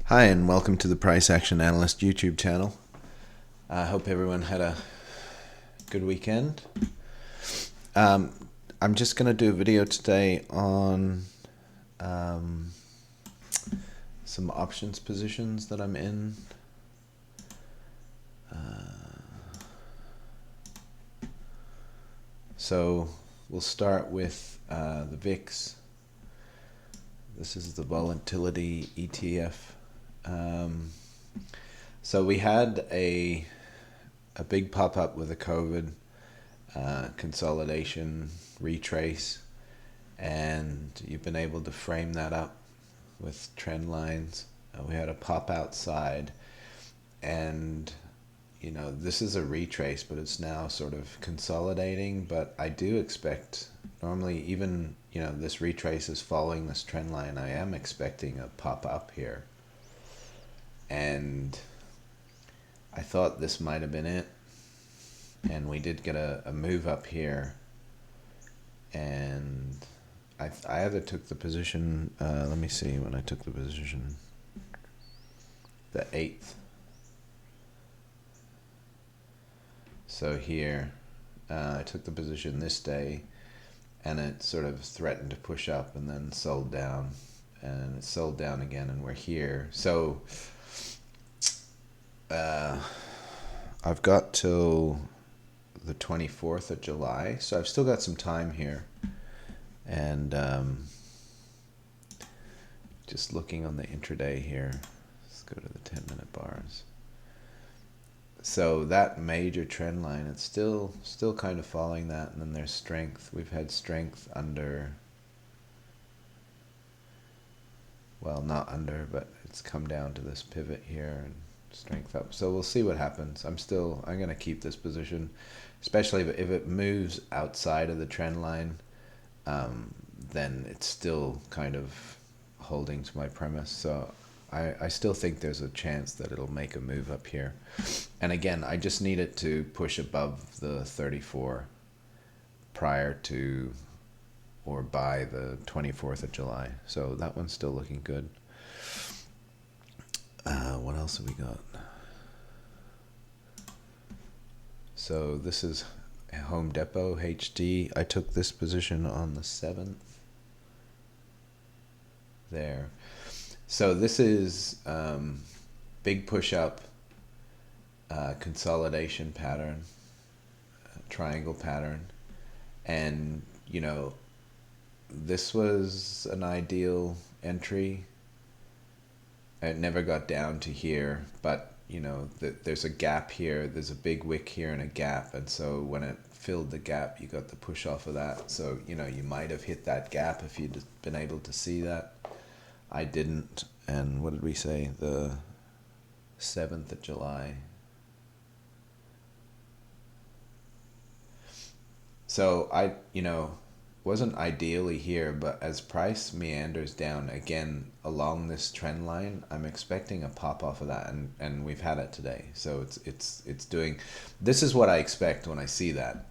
Hi, and welcome to the Price Action Analyst YouTube channel. I hope everyone had a good weekend. I'm just going to do a video today on some options positions that I'm in. So we'll start with the VIX. This is the volatility ETF. So we had a big pop-up with a COVID consolidation retrace, and you've been able to frame that up with trend lines. We had a pop outside, and you know, this is a retrace, but it's now sort of consolidating. But I do expect, normally, even, you know, this retrace is following this trend line, I am expecting a pop up here. And I thought this might have been it. And we did get a move up here. And I either took the position, let me see when I took the position, the 8th. So here, I took the position this day, and it sort of threatened to push up and then sold down, and it sold down again, and we're here. So I've got till the 24th of July, so I've still got some time here. And just looking on the intraday here, let's go to the 10-minute bars. So that major trend line, it's still kind of following that, and then there's strength. We've had strength under, well, not under, but it's come down to this pivot here and strength up. So we'll see what happens. I'm going to keep this position, especially if it moves outside of the trend line, then it's still kind of holding to my premise. So I still think there's a chance that it'll make a move up here. And again, I just need it to push above the 34 prior to or by the 24th of July. So that one's still looking good. What else have we got? So this is Home Depot HD. I took this position on the 7th. There. So this is big push up, consolidation pattern, triangle pattern, and you know, this was an ideal entry. It never got down to here, but you know, there's a gap here, there's a big wick here and a gap, and so when it filled the gap, you got the push off of that. So you know, you might have hit that gap if you'd been able to see that. I didn't. And what did we say? The 7th of July. So I, you know, wasn't ideally here, but as price meanders down again along this trend line, I'm expecting a pop off of that, and we've had it today. So it's doing, this is what I expect when I see that.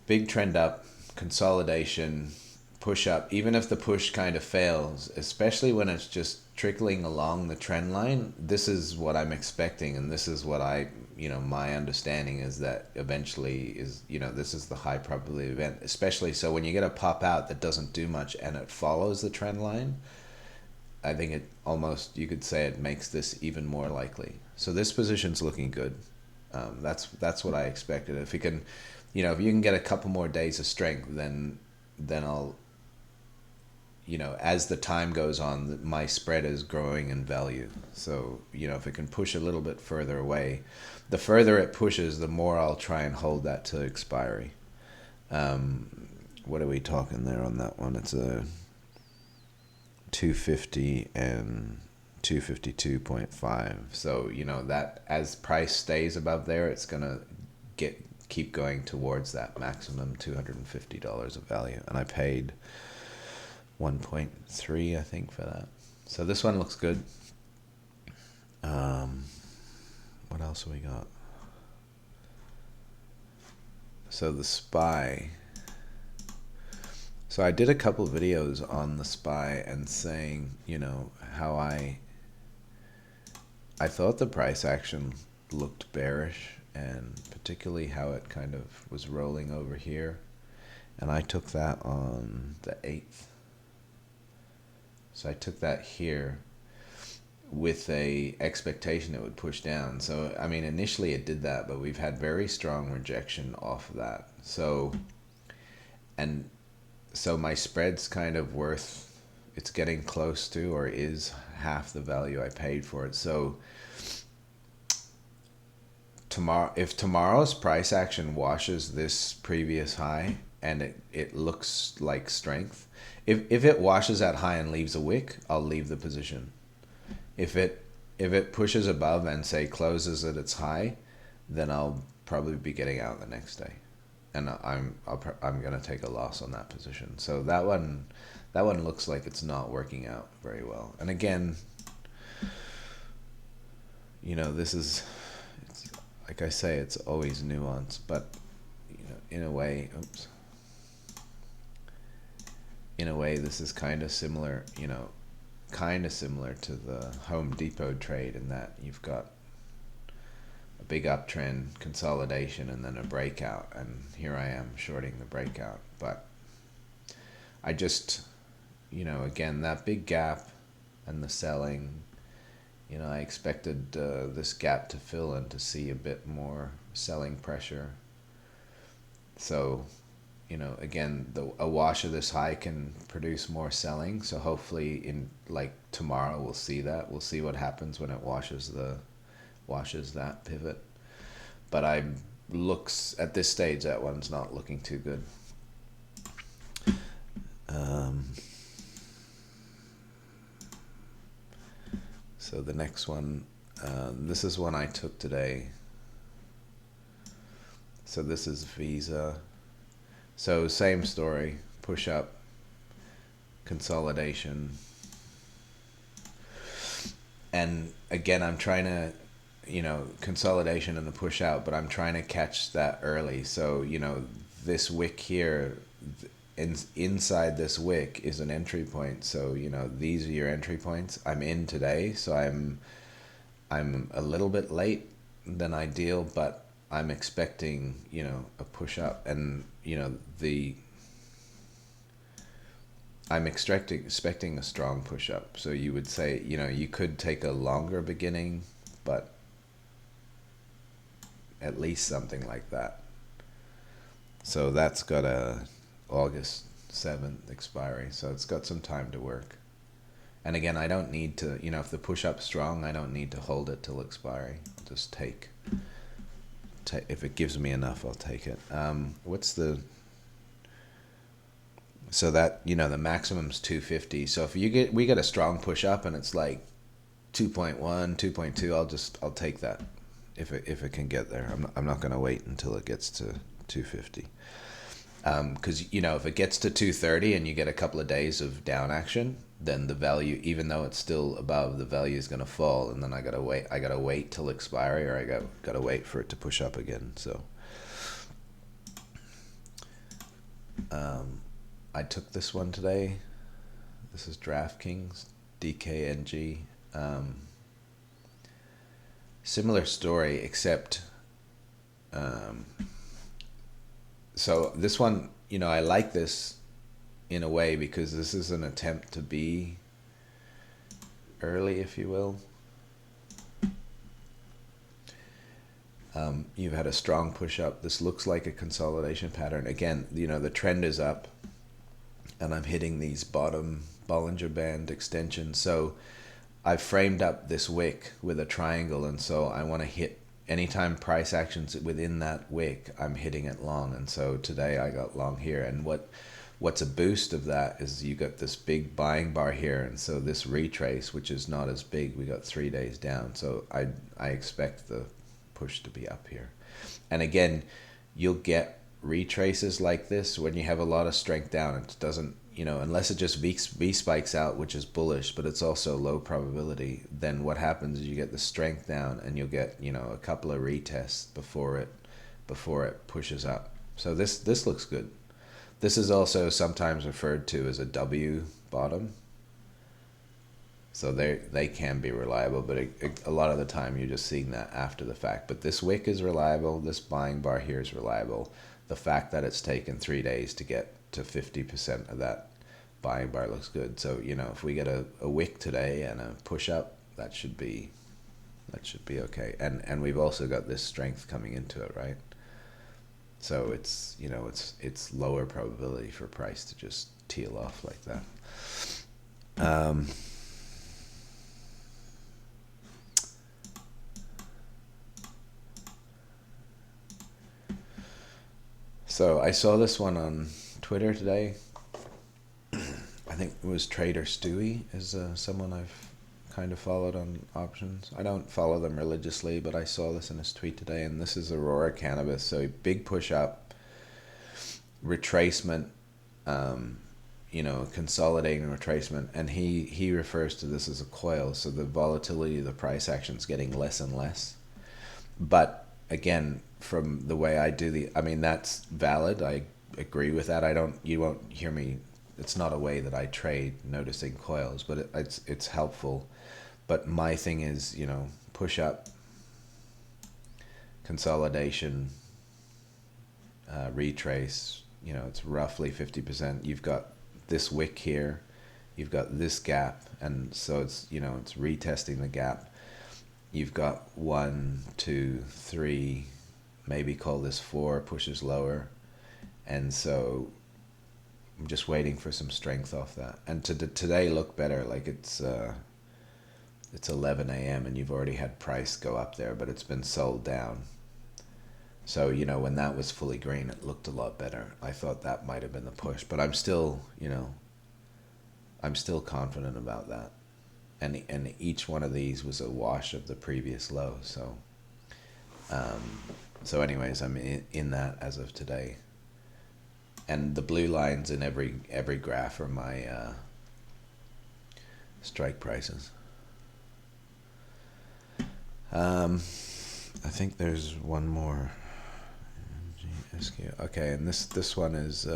Big trend up, consolidation, push up, even if the push kind of fails, especially when it's just trickling along the trend line, this is what I'm expecting, and this is what I, you know, my understanding is that eventually is, you know, this is the high probability event, especially so when you get a pop out that doesn't do much and it follows the trend line, I think it almost, you could say it makes this even more likely. So this position's looking good. That's what I expected. If you can, you know, if you can get a couple more days of strength, then I'll, you know, as the time goes on, my spread is growing in value. So, you know, if it can push a little bit further away, the further it pushes, the more I'll try and hold that to expiry. What are we talking there on that one? It's a 250 and 252.5. So, you know, that as price stays above there, it's going to keep going towards that maximum $250 of value. And I paid 1.3, I think, for that. So this one looks good. What else have we got? So the SPY. So I did a couple videos on the SPY and saying, you know, how I I thought the price action looked bearish, and particularly how it kind of was rolling over here. And I took that on the 8th. So I took that here with a expectation it would push down. So, I mean, initially it did that, but we've had very strong rejection off of that. So, and so my spread's kind of worth, it's getting close to, or is half the value I paid for it. So tomorrow, if tomorrow's price action washes this previous high and it looks like strength, if it washes that high and leaves a wick, I'll leave the position. If it pushes above and say closes at its high, then I'll probably be getting out the next day, and I'm gonna take a loss on that position. So that one looks like it's not working out very well. And again, you know, it's like I say, it's always nuance, but you know, in a way, this is kind of similar, you know, kind of similar to the Home Depot trade, in that you've got a big uptrend, consolidation, and then a breakout, and here I am shorting the breakout. But I just, you know, again, that big gap and the selling, you know, I expected this gap to fill and to see a bit more selling pressure. So, you know, again, a wash of this high can produce more selling. So hopefully in like tomorrow we'll see that. We'll see what happens when it washes that pivot. But at this stage, that one's not looking too good. So the next one, this is one I took today. So this is Visa. So same story, push up, consolidation. And again, I'm trying to, you know, consolidation and the push out, but I'm trying to catch that early. So, you know, this wick here, inside this wick is an entry point. So, you know, these are your entry points. I'm in today, so I'm a little bit late than ideal, but I'm expecting, you know, a push up, and you know, I'm expecting a strong push up. So you would say, you know, you could take a longer beginning, but at least something like that. So that's got a August 7th expiry, so it's got some time to work. And again, I don't need to, you know, if the push up's strong, I don't need to hold it till expiry. I'll just take if it gives me enough, I'll take it. So that, you know, the maximum's 250. So if we get a strong push up and it's like 2.1, 2.2, I'll take that if it can get there. I'm not going to wait until it gets to 250. Because, you know, if it gets to 230 and you get a couple of days of down action, then the value, even though it's still above, the value is going to fall, and then I gotta wait till expiry, or I gotta wait for it to push up again. So I took this one today. This is DraftKings, DKNG. Similar story, except so this one, you know, I like this in a way because this is an attempt to be early, if you will. You've had a strong push up. This looks like a consolidation pattern. Again, you know, the trend is up, and I'm hitting these bottom Bollinger Band extensions. So I've framed up this wick with a triangle, and so I want to hit anytime price actions within that wick, I'm hitting it long. And so today I got long here, and what's a boost of that is you got this big buying bar here, and so this retrace, which is not as big, we got 3 days down. So I expect the push to be up here. And again, you'll get retraces like this when you have a lot of strength down. It doesn't, you know, unless it just V spikes out, which is bullish, but it's also low probability. Then what happens is you get the strength down, and you'll get, you know, a couple of retests before it pushes up. So this looks good. This is also sometimes referred to as a W bottom. So they can be reliable, but a lot of the time you're just seeing that after the fact. But this wick is reliable. This buying bar here is reliable. The fact that it's taken 3 days to get to 50% of that buying bar looks good. So, you know, if we get a wick today and a push up, that should be okay. And we've also got this strength coming into it, right? So it's, you know, it's lower probability for price to just teal off like that. So I saw this one on Twitter today. I think it was Trader Stewie is someone I've kind of followed on options. I don't follow them religiously, but I saw this in his tweet today, and this is Aurora Cannabis. So big push up, retracement, you know, consolidating retracement, and he refers to this as a coil. So the volatility of the price action is getting less and less. But again, from the way I do I mean, that's valid. I agree with that. You won't hear me. It's not a way that I trade noticing coils, but it's helpful. But my thing is, you know, push up, consolidation, retrace, you know, it's roughly 50%. You've got this wick here, you've got this gap, and so it's, you know, it's retesting the gap. You've got 1, 2, 3, maybe call this 4, pushes lower, and so I'm just waiting for some strength off that. And today look better, like it's 11 a.m. and you've already had price go up there, but it's been sold down. So, you know, when that was fully green, it looked a lot better. I thought that might have been the push, but I'm still, you know, I'm still confident about that. And each one of these was a wash of the previous low. So, so anyways, I'm in that as of today. And the blue lines in every graph are my strike prices. I think there's one more. Okay, and this one is.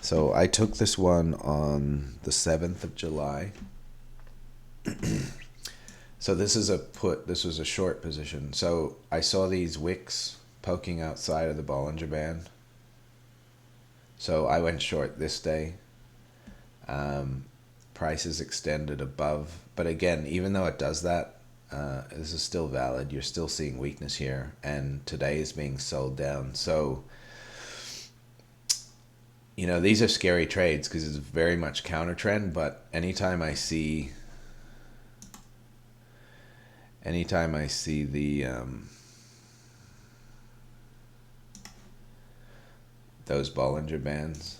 So I took this one on the 7th of July. So this is a put. This was a short position. So I saw these wicks poking outside of the Bollinger Band. So I went short this day. Prices extended above. But again, even though it does that, this is still valid. You're still seeing weakness here. And today is being sold down. So, you know, these are scary trades because it's very much counter trend. But anytime I see the those Bollinger Bands,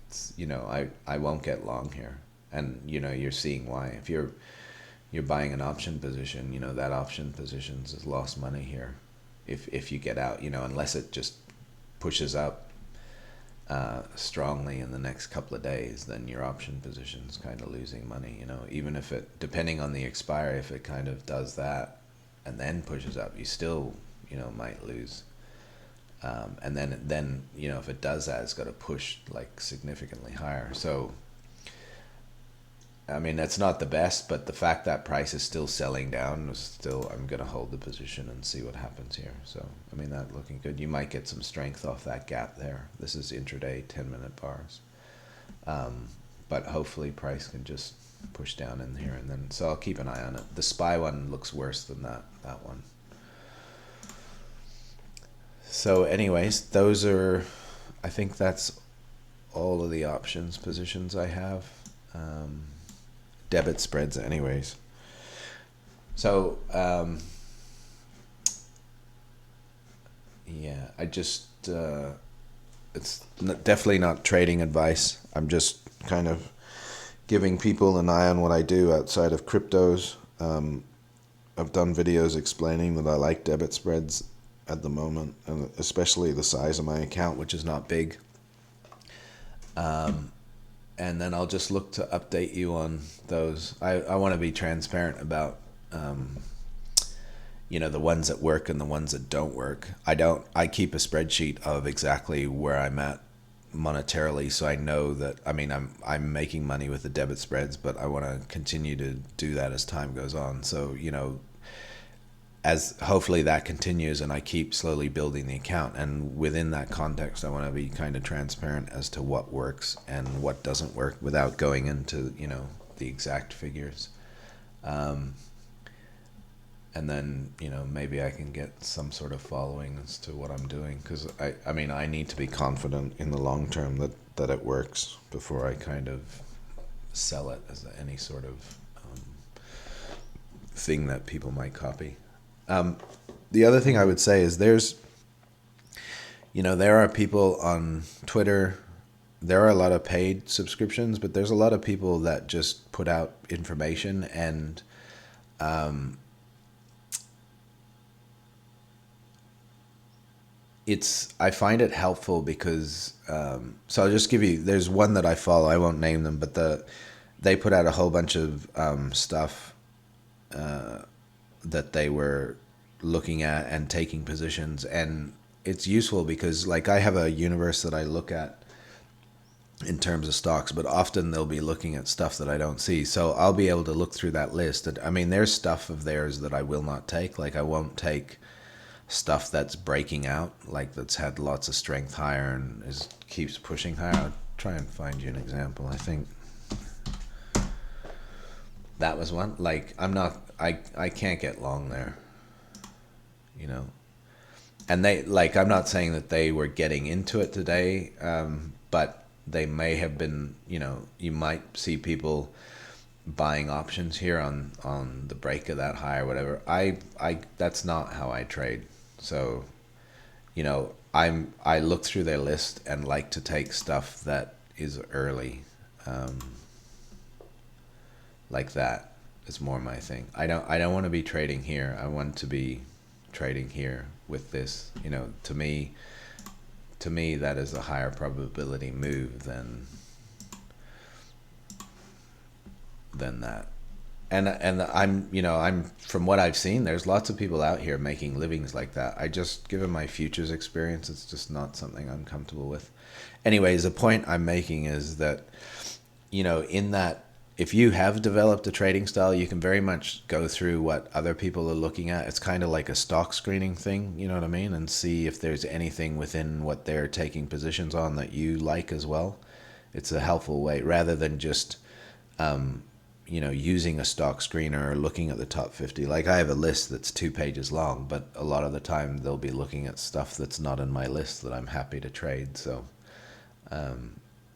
it's, you know, I won't get long here. And, you know, you're seeing why. If you're buying an option position, you know, that option positions has lost money here. If you get out, you know, unless it just pushes up strongly in the next couple of days, then your option position's kind of losing money, you know. Even if it, depending on the expiry, if it kind of does that and then pushes up, you still, you know, might lose. And then you know, if it does that, it's got to push like significantly higher. So I mean, that's not the best, but the fact that price is still selling down is still, I'm going to hold the position and see what happens here. So, I mean, that looking good. You might get some strength off that gap there. This is intraday 10-minute bars. But hopefully price can just push down in here and then, so I'll keep an eye on it. The SPY one looks worse than that one. So anyways, those are, I think that's all of the options positions I have. Debit spreads anyways. So yeah, I just it's definitely not trading advice. I'm just kind of giving people an eye on what I do outside of cryptos. I've done videos explaining that I like debit spreads at the moment, and especially the size of my account, which is not big. And then I'll just look to update you on those. I want to be transparent about, you know, the ones that work and the ones that don't work. I keep a spreadsheet of exactly where I'm at monetarily, so I know that, I mean, I'm making money with the debit spreads, but I want to continue to do that as time goes on. So, you know, as hopefully that continues and I keep slowly building the account, and within that context I want to be kind of transparent as to what works and what doesn't work without going into, you know, the exact figures. And then, you know, maybe I can get some sort of following as to what I'm doing, because I mean, I need to be confident in the long term that it works before I kind of sell it as any sort of thing that people might copy. The other thing I would say is there are people on Twitter, there are a lot of paid subscriptions, but there's a lot of people that just put out information, and I find it helpful because, so I'll just give you, there's one that I follow, I won't name them, but they put out a whole bunch of stuff that they were looking at and taking positions, and it's useful because, like, I have a universe that I look at in terms of stocks, but often they'll be looking at stuff that I don't see, so I'll be able to look through that list. And I mean, there's stuff of theirs that I will not take. Like, I won't take stuff that's breaking out, like that's had lots of strength higher and keeps pushing higher. I'll try and find you an example. I think that was one. Like, I can't get long there, you know. And I'm not saying that they were getting into it today, but they may have been, you know, you might see people buying options here on the break of that high or whatever. That's not how I trade. So, you know, I look through their list and like to take stuff that is early, like that is more my thing. I don't want to be trading here. I want to be trading here with this. You know, to me that is a higher probability move than that. And I'm from what I've seen, there's lots of people out here making livings like that. I just, given my futures experience, it's just not something I'm comfortable with. Anyways, the point I'm making is that, you know, in that, if you have developed a trading style, you can very much go through what other people are looking at. It's kind of like a stock screening thing, you know what I mean? And see if there's anything within what they're taking positions on that you like as well. It's a helpful way, rather than just, you know, using a stock screener or looking at the top 50. Like, I have a list that's 2 pages long, but a lot of the time they'll be looking at stuff that's not in my list that I'm happy to trade. So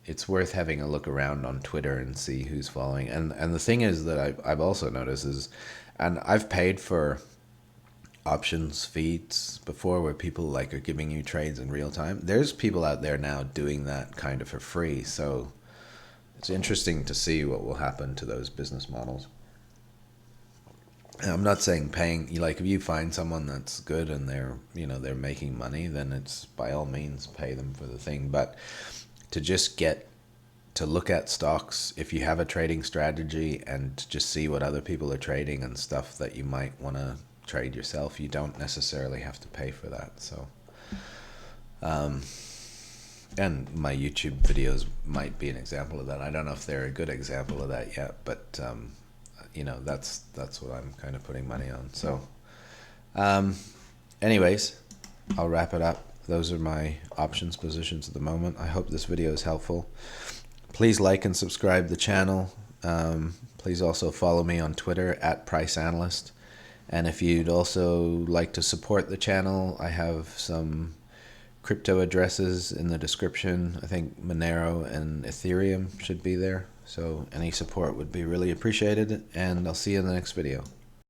it's worth having a look around on Twitter and see who's following. And the thing is that I've also noticed is, and I've paid for options feeds before where people like are giving you trades in real time. There's people out there now doing that kind of for free. So it's interesting to see what will happen to those business models. And I'm not saying paying, like, if you find someone that's good and they're making money, then it's by all means pay them for the thing. But to just get to look at stocks, if you have a trading strategy, and just see what other people are trading and stuff that you might want to trade yourself, you don't necessarily have to pay for that. So and my YouTube videos might be an example of that. I don't know if they're a good example of that yet, but you know, that's what I'm kind of putting money on. So anyways, I'll wrap it up. Those are my options positions at the moment. I hope this video is helpful. Please like and subscribe the channel. Please also follow me on Twitter @PriceAnalyst. And if you'd also like to support the channel, I have some crypto addresses in the description. I think Monero and Ethereum should be there. So any support would be really appreciated, and I'll see you in the next video.